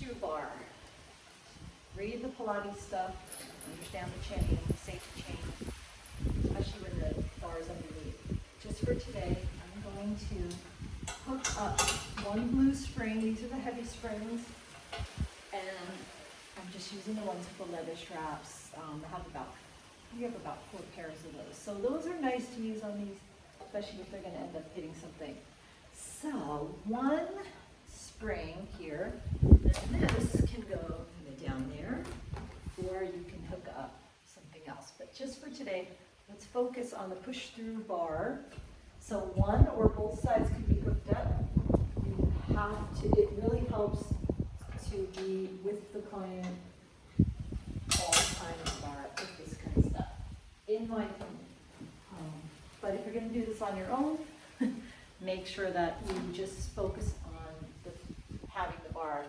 push-through bar. Read the Pilates stuff, understand the chain, the safety chain, especially when the bar is underneath. Just for today, I'm going to hook up one blue spring. These are the heavy springs, and I'm just using the ones with the leather straps. We have about 4 pairs of those. So those are nice to use on these, especially if they're going to end up hitting something. So one spring here, and this can go down there, or you can hook up something else. But just for today, let's focus on the push-through bar. So one or both sides can be hooked up. You have to, it really helps to be with the client all the time in the bar with this kind of stuff, in my opinion. But if you're going to do this on your own, make sure that you just focus on having the bar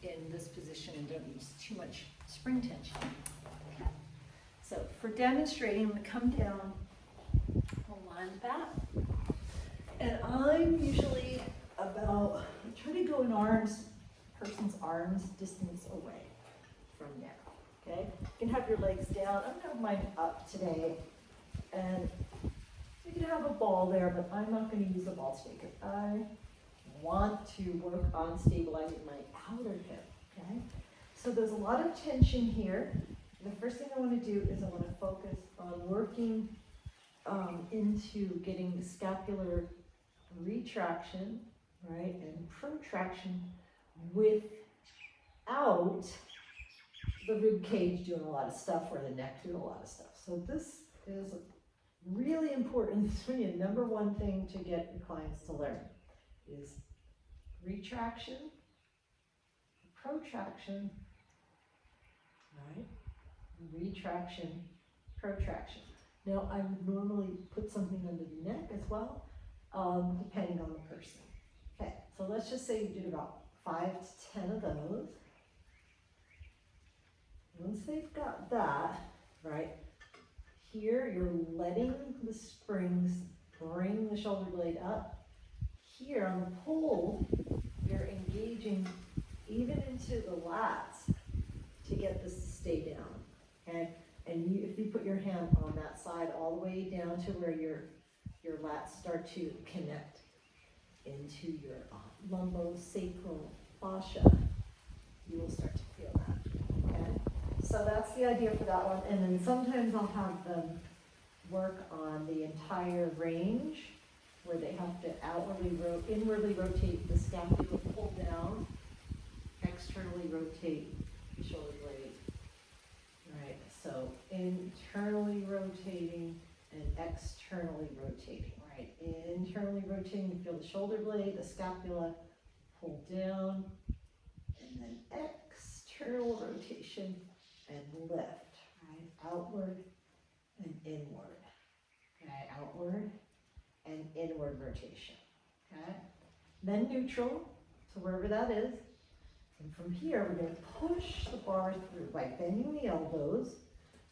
in this position and don't use too much spring tension. Okay. So for demonstrating, I'm going to come down, align that, and I'm usually about, try to go an person's arms distance away from there. Okay, you can have your legs down. I'm going to have mine up today, and you can have a ball there, but I'm not going to use the ball today because I want to work on stabilizing my outer hip. Okay, so there's a lot of tension here. The first thing I want to do is I want to focus on working into getting the scapular retraction, right, and protraction without the rib cage doing a lot of stuff or the neck doing a lot of stuff. So this is really important. It's really a number one thing to get your clients to learn is retraction, protraction, right? Retraction, protraction. Now I would normally put something under the neck as well, depending on the person. Okay, so let's just say you did about 5 to 10 of those. Once they've got that, right, here you're letting the springs bring the shoulder blade up. Here on the pull, you're engaging even into the lats to get this to stay down, okay? And if you put your hand on that side all the way down to where your lats start to connect into your lumbosacral fascia, you will start to feel that, okay? So that's the idea for that one. And then sometimes I'll have them work on the entire range where they have to inwardly rotate the scapula, pull down, externally rotate the shoulder blade. Right, so internally rotating and externally rotating, right? Internally rotating, you feel the shoulder blade, the scapula, pull down, and then external rotation and lift, right? Outward and inward, okay? Outward and inward rotation, okay? Then neutral, so wherever that is. And from here, we're going to push the bar through by bending the elbows.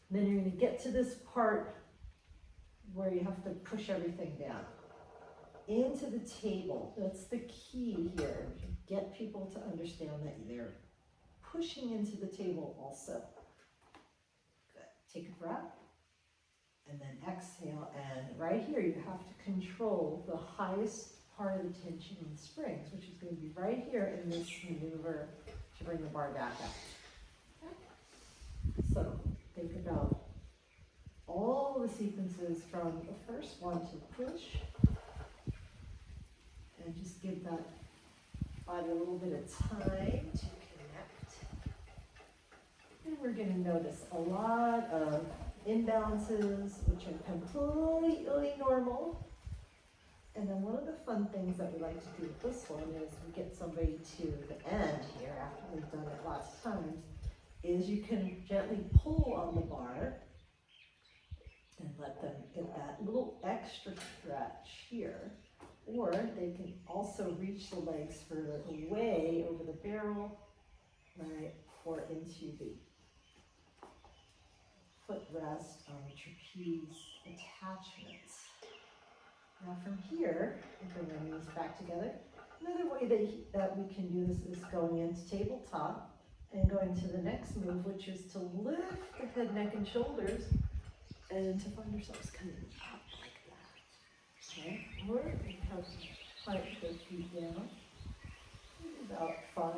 And then you're going to get to this part where you have to push everything down into the table. That's the key here. Get people to understand that they're pushing into the table also. Good. Take a breath. And then exhale. And right here, you have to control the highest part of the tension in the springs, which is going to be right here in this maneuver to bring the bar back up. Okay. So think about all the sequences from the first one to push, and just give that body a little bit of time to connect. And we're going to notice a lot of imbalances, which are completely normal. And then one of the fun things that we like to do with this one is we get somebody to the end here after we've done it lots of times, is you can gently pull on the bar and let them get that little extra stretch here. Or they can also reach the legs further away over the barrel, right, or into the footrest on the trapeze attachments. Now from here, we bring our knees back together. Another way that we can do this is going into tabletop and going to the next move, which is to lift the head, neck, and shoulders, and to find ourselves coming up like that. Okay, or we have plant the feet down. About 5 of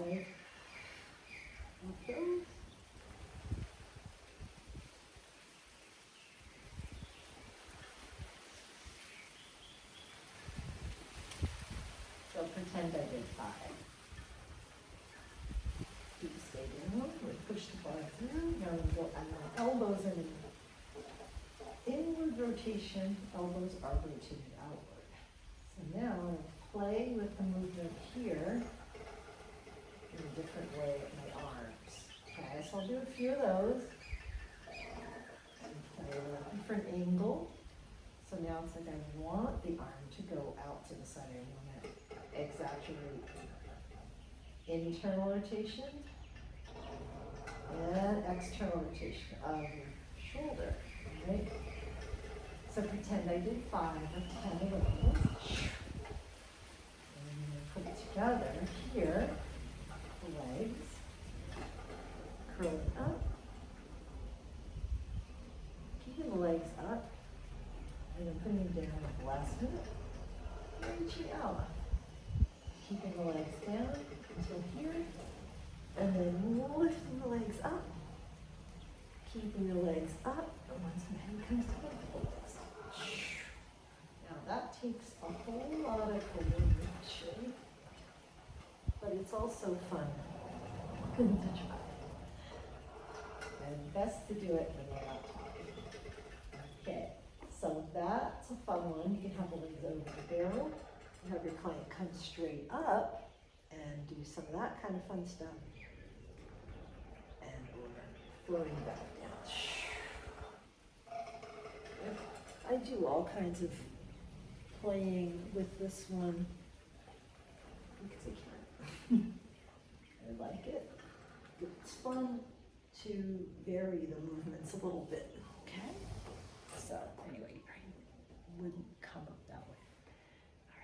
those. So pretend I did 5. Keep stay down. We push the bar through. Now we go on my elbows in inward rotation. Elbows are rotated outward. So now I'm going to play with the movement here in a different way with my arms. Okay, so I'll do a few of those. And play at a different angle. So now it's like I want the arm to go out to the side. I want to exaggerate internal rotation and external rotation of your shoulder. Right? So pretend I did 5 or 10 of those. And put it together here. The legs curling up, keeping the legs up, and then putting them down at the last minute, reaching out, keeping the legs down until here, and then lifting the legs up, keeping the legs up, and once my head comes to the legs. Now that takes a whole lot of coordination, but it's also fun to try. And best to do it when you're not talking. Okay, so that's a fun one. You can have the legs over the barrel. You have your client come straight up and do some of that kind of fun stuff. And we're floating back down. I do all kinds of playing with this one because I can. I like it. It's fun to vary the movements a little bit, okay? So.